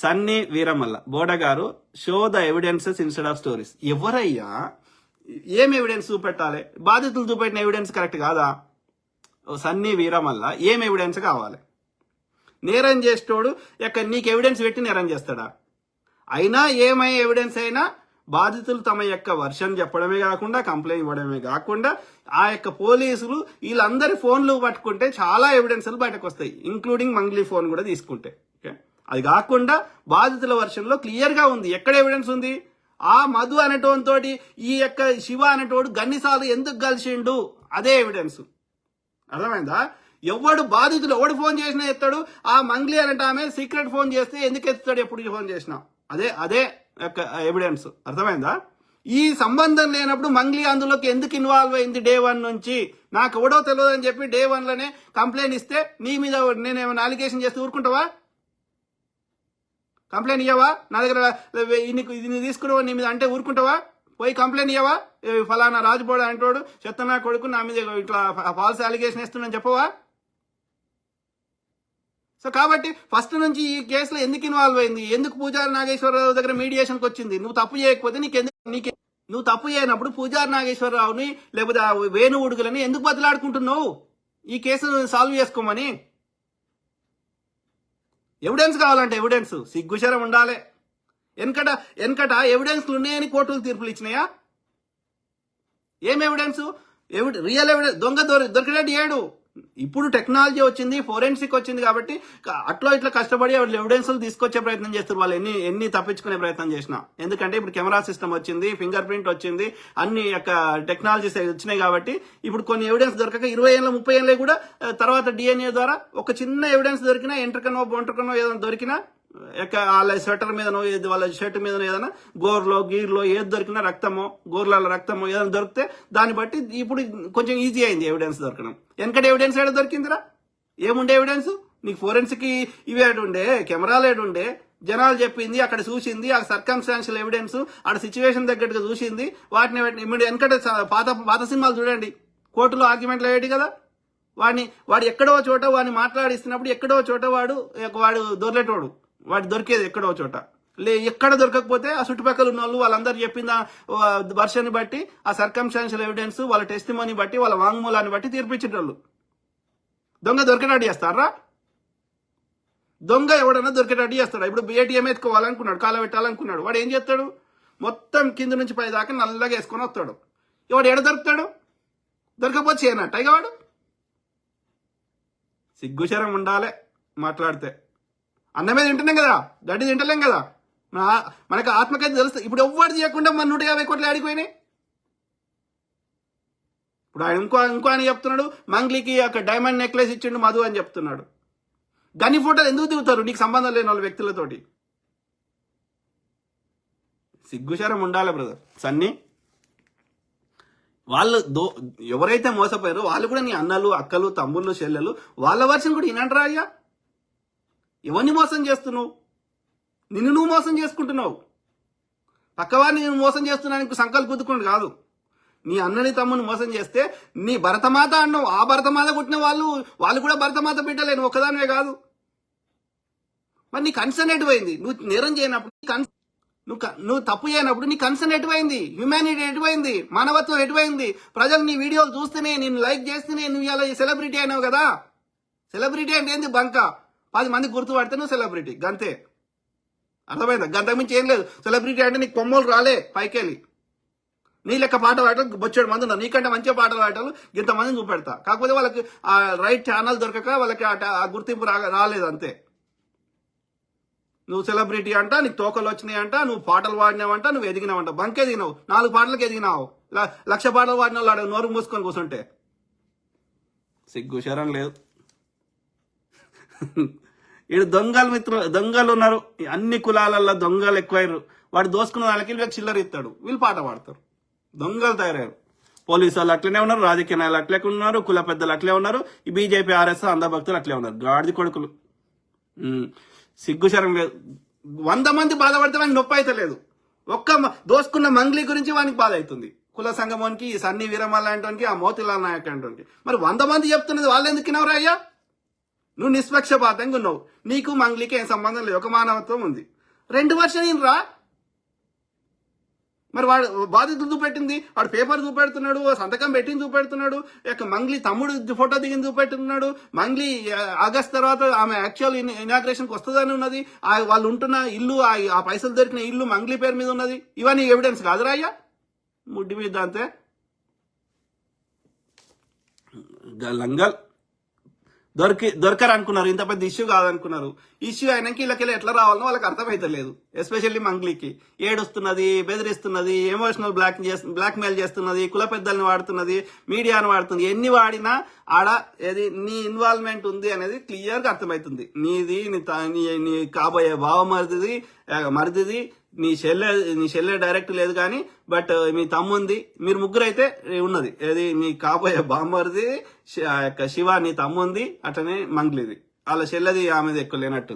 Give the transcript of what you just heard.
సన్నీ వీరమల్ల బోడ గారు show the evidences instead of stories. ఎవరయ్యా ఏం ఎవిడెన్స్ చూపెట్టాలి? బాధితులు చూపెట్టిన ఎవిడెన్స్ కరెక్ట్ కాదా? సన్నీ వీరమల్ల ఏం ఎవిడెన్స్ కావాలి? నేరం చేసేటోడు నీకు ఎవిడెన్స్ పెట్టి నేరం చేస్తాడా? అయినా ఏమై ఎవిడెన్స్ అయినా బాధితులు తమ యొక్క వర్షన్ చెప్పడమే కాకుండా కంప్లైంట్ ఇవ్వడమే కాకుండా ఆ యొక్క పోలీసులు వీళ్ళందరి ఫోన్లు పట్టుకుంటే చాలా ఎవిడెన్స్లు బయటకు వస్తాయి, ఇంక్లూడింగ్ మంగ్లీ ఫోన్ కూడా తీసుకుంటే. అది కాకుండా బాధితుల వర్షన్లో క్లియర్ గా ఉంది. ఎక్కడ ఎవిడెన్స్ ఉంది? ఆ మధు అనేటోనితోటి ఈ యొక్క శివ అనేటోడు గన్నిసార్లు ఎందుకు కలిసిండు, అదే ఎవిడెన్స్. అర్థమైందా? ఎవడు బాధితులు ఎవడు ఫోన్ చేసినా ఎత్తాడు. ఆ మంగ్లీ అనేట ఆమె సీక్రెట్ ఫోన్ చేస్తే ఎందుకు ఎత్తుతాడు ఎప్పుడు ఫోన్ చేసినా? అదే యొక్క ఎవిడెన్స్. అర్థమైందా? ఈ సంబంధం లేనప్పుడు మంగ్లీ అందులోకి ఎందుకు ఇన్వాల్వ్ అయింది డే 1 నుంచి? నాకు ఎవడో తెలియదు అని చెప్పి డే 1 లోనే కంప్లైంట్ ఇస్తే నీ మీద నేనేమైనా అలిగేషన్ చేస్తే ఊరుకుంటావా? కంప్లైంట్ ఇవ్వవా? నా దగ్గర ఇది తీసుకున్నావా నీ మీద అంటే ఊరుకుంటావా? పోయి కంప్లైంట్ ఇవ్వవా? ఫలానా రాజుబోడ అంటాడు చెత్తనా కొడుకు నా మీద ఇట్లా ఫాల్స్ అలిగేషన్ ఇస్తున్నాను చెప్పవా? సో కాబట్టి ఫస్ట్ నుంచి ఈ కేసులో ఎందుకు ఇన్వాల్వ్ అయింది? ఎందుకు పూజారి నాగేశ్వరరావు దగ్గర మీడియేషన్కి వచ్చింది? నువ్వు తప్పు చేయకపోతే నువ్వు తప్పు చేయనప్పుడు పూజారి నాగేశ్వరరావుని లేకపోతే వేణు ఉడుగులని ఎందుకు బదులాడుకుంటున్నావు ఈ కేసు సాల్వ్ చేసుకోమని? ఎవిడెన్స్ కావాలంటే ఎవిడెన్స్ సిగ్గుశరం ఉండాలి. వెనకట ఎవిడెన్స్లు ఉన్నాయని కోర్టులు తీర్పులు ఇచ్చినాయా? ఏం ఎవిడెన్స్? రియల్ ఎవిడెన్స్ దొరికినట్టు ఏడు. ఇప్పుడు టెక్నాలజీ వచ్చింది, ఫోరెన్సిక్ వచ్చింది కాబట్టి అట్లా ఇట్లా కష్టపడి ఎవిడెన్స్లు తీసుకొచ్చే ప్రయత్నం చేస్తారు వాళ్ళు, ఎన్ని తప్పించుకునే ప్రయత్నం చేసినా. ఎందుకంటే ఇప్పుడు కెమెరా సిస్టమ్ వచ్చింది, ఫింగర్ ప్రింట్ వచ్చింది, అన్ని యొక్క టెక్నాలజీస్ వచ్చినాయి కాబట్టి ఇప్పుడు కొన్ని ఎవిడెన్స్ దొరకక 20 ఏళ్ళ 30 ఏళ్ళే కూడా తర్వాత డిఎన్ఏ ద్వారా ఒక చిన్న ఎవిడెన్స్ దొరికినా, ఎంట్రకనో బొంట్రకనో ఏదైనా దొరికినా, వాళ్ళ స్వెటర్ మీదనో వాళ్ళ షర్ట్ మీదనో ఏదైనా గోర్లో గీర్లో ఏది దొరికినా రక్తమో గోర్ల రక్తమో ఏదైనా దొరికితే దాన్ని బట్టి ఇప్పుడు కొంచెం ఈజీ అయింది ఎవిడెన్స్ దొరకడం. వెనకట ఎవిడెన్స్ ఏడ దొరికిందిరా? ఏముండే ఎవిడెన్స్? నీకు ఫోరెన్సిక్ ఇవి ఏడుండే, కెమెరాలు ఏడుండే, జనాలు చెప్పింది అక్కడ చూసింది, ఆ సర్కమ్స్టాన్షియల్ ఎవిడెన్స్ ఆడ సిచ్యువేషన్ తగ్గట్టుగా చూసింది. వాటిని వెనకట పాత సినిమాలు చూడండి, కోర్టులో ఆర్గ్యుమెంట్లు అయ్యేది కదా. వాడు ఎక్కడో చోట వాడిని మాట్లాడిస్తున్నప్పుడు ఎక్కడో చోట వాడు దొరలేటోడు, వాడు దొరికేది ఎక్కడో చోట. ఎక్కడ దొరకకపోతే ఆ చుట్టుపక్కల ఉన్న వాళ్ళు వాళ్ళందరూ చెప్పిన వర్షాన్ని బట్టి, ఆ సర్కమ్స్టాన్షియల్ ఎవిడెన్స్, వాళ్ళ టెస్టిమోని బట్టి, వాళ్ళ వాంగ్మూలాన్ని బట్టి తీర్పిచ్చేటోళ్ళు. దొంగ దొరికేటట్టు చేస్తారా? దొంగ ఎవడన్నా దొరికేటట్టు చేస్తాడు. ఇప్పుడు ఏటీఎం ఎత్తుకోవాలనుకున్నాడు, కాల పెట్టాలనుకున్నాడు, వాడు ఏం చేస్తాడు? మొత్తం కింద నుంచి పై దాకా నల్లగా వేసుకొని వస్తాడు. ఎవడు ఎడ దొరుకుతాడు? దొరకపోతే చేయనట్ట ఇక వాడు. సిగ్గుశరం ఉండాలి మాట్లాడితే. అన్నమే తింటున్నాం కదా, గడ్డి తింటలేం కదా. మనకు ఆత్మకైతే తెలుస్తుంది. ఇప్పుడు ఎవ్వరు చేయకుండా మన 150 కోట్లు ఆడిపోయినాయి. ఇప్పుడు ఆయన ఇంకో అని చెప్తున్నాడు, మంగ్లీకి ఒక డైమండ్ నెక్లెస్ ఇచ్చిండు మధు అని చెప్తున్నాడు. దాని ఫోటోలు ఎందుకు దిగుతారు నీకు సంబంధం లేని వాళ్ళ వ్యక్తులతోటి? సిగ్గుశరం ఉండాలి బ్రదర్. సన్నీ వాళ్ళు ఎవరైతే మోసపోయారో వాళ్ళు కూడా నీ అన్నలు అక్కలు తమ్ముళ్ళు చెల్లెలు వాళ్ళ వర్షం కూడా వినంటారా? అయ్యా ఎవరిని మోసం చేస్తున్నావు? నిన్ను నువ్వు మోసం చేసుకుంటున్నావు. పక్కవారిని నేను మోసం చేస్తున్నానికి సంకల్ప గుద్దుకుని కాదు. నీ అన్నని తమ్ముని మోసం చేస్తే నీ భరతమాత అన్నావు, ఆ భరతమాత పుట్టిన వాళ్ళు కూడా భరతమాత బిడ్డలే, నువ్వు ఒక్కదానివే కాదు. మరి నీ కన్సర్న్ ఎటువైంది? నువ్వు నేరం చేయనప్పుడు, నువ్వు తప్పు చేయనప్పుడు నీ కన్సర్న్ ఎటువైంది? హ్యూమానిటీ ఎటువైంది? మానవత్వం ఎటువైంది? ప్రజలు నీ వీడియోలు చూస్తేనే, నేను లైక్ చేస్తేనే నువ్వు ఇలా సెలబ్రిటీ అయినావు కదా. సెలబ్రిటీ అంటే ఏంది? బంక 10 మంది గుర్తుపడితే నువ్వు సెలబ్రిటీ, గంతే. అర్థమైందా? గంతకు మించి ఏం లేదు. సెలబ్రిటీ అంటే నీకు కొమ్మలు రాలే పైకెళ్ళి. నీ లెక్క పాట పాడటం బొచ్చాడు మంది ఉన్నారు, నీకంటే మంచిగా పాటలు పాడటాలు ఇంతమందిని చూపెడతా. కాకపోతే వాళ్ళకి ఆ రైట్ ఛానల్ దొరకక వాళ్ళకి ఆ గుర్తింపు రాలేదు అంతే. నువ్వు సెలబ్రిటీ అంట, నీకు తోకలు వచ్చినాయి అంట, నువ్వు పాటలు పాడినావంట, నువ్వు ఎదిగినావంట. బంక్ ఎదిగినావు, 4 పాటలకు ఎదిగినావు. 1,00,000 పాటలు పాడిన వాళ్ళు నోరు మూసుకొని కూర్చుంటే సిగ్గు శరం లేదు. ఈడు దొంగలు ఉన్నారు, అన్ని కులాలల్లో దొంగలు ఎక్కువయ్యారు. వాడు దోసుకున్న వాళ్ళకి వీళ్ళకి చిల్లర ఇస్తాడు, వీళ్ళు పాట పాడతారు. దొంగలు తయారయ్యారు. పోలీసు వాళ్ళు అట్లనే ఉన్నారు, రాజకీయ నాయకులు అట్లే ఉన్నారు, కుల పెద్దలు అట్లే ఉన్నారు, ఈ బీజేపీ ఆర్ఎస్ అంధభక్తులు అట్లే ఉన్నారు. గాడిది కొడుకులు. సిగ్గుశరం లేదు. 100 మంది బాధపడితే వానికి నొప్పి అయితే లేదు. దోసుకున్న మంగ్లీ గురించి వానికి బాధ అవుతుంది. కుల సంగమానికి, ఈ సన్నీ వీరమల్ల అంటానికి, ఆ మోతిలాల్ నాయక్ అంటానికి. మరి 100 మంది చెప్తున్నది వాళ్ళు ఎందుకు వినవరా అయ్యా? నువ్వు నిష్పక్షపాతంగా ఉన్నావు, నీకు మంగ్లీకి ఏం సంబంధం లేదు, ఒక మానవత్వం ఉంది. 2 వర్షన్ రా. మరి వాడు బాధితులు చూపెట్టింది, వాడు పేపర్ చూపెడుతున్నాడు, సంతకం పెట్టింది చూపెడుతున్నాడు, మంగ్లీ తమ్ముడు ఫోటో దిగింది చూపెడుతున్నాడు. మంగ్లీ ఆగస్ట్ తర్వాత ఆమె యాక్చువల్ ఇనాగ్రేషన్కి వస్తుందని ఉన్నది. వాళ్ళు ఉంటున్న ఇల్లు, ఆ పైసలు దొరికిన ఇల్లు మంగ్లీ పేరు మీద ఉన్నది. ఇవన్నీ ఎవిడెన్స్ కాదురా అయ్యా, ముడ్డి మీద అంతే లంగల్. దొరకరు అనుకున్నారు, ఇంత పెద్ద ఇష్యూ కాదనుకున్నారు. ఇష్యూ అయినాక వీళ్ళకెళ్ళి ఎట్లా రావాలనో వాళ్ళకి అర్థమైతలేదు. ఎస్పెషల్లీ మంగ్లీకి ఏడుస్తున్నది, బెదిరిస్తున్నది, ఎమోషనల్ బ్లాక్మెయిల్ చేస్తున్నది, కుల పెద్దల్ని వాడుతున్నది, మీడియాను వాడుతుంది. ఎన్ని వాడినా ఆడ ఏది నీ ఇన్వాల్వ్మెంట్ ఉంది అనేది క్లియర్ గా అర్థమవుతుంది. నీది నీ కాబోయే మరిదిది, నీ చెల్లె డైరెక్ట్ లేదు కానీ బట్ మీ తమ్ముంది, మీరు ముగ్గురు అయితే ఉన్నది. ఏది మీ కాబోయే బామ్మరిది శివ, నీ తమ్ముంది, అట్లనే మంగ్లీది, వాళ్ళ చెల్లెది ఆమెది ఎక్కువ లేనట్టు.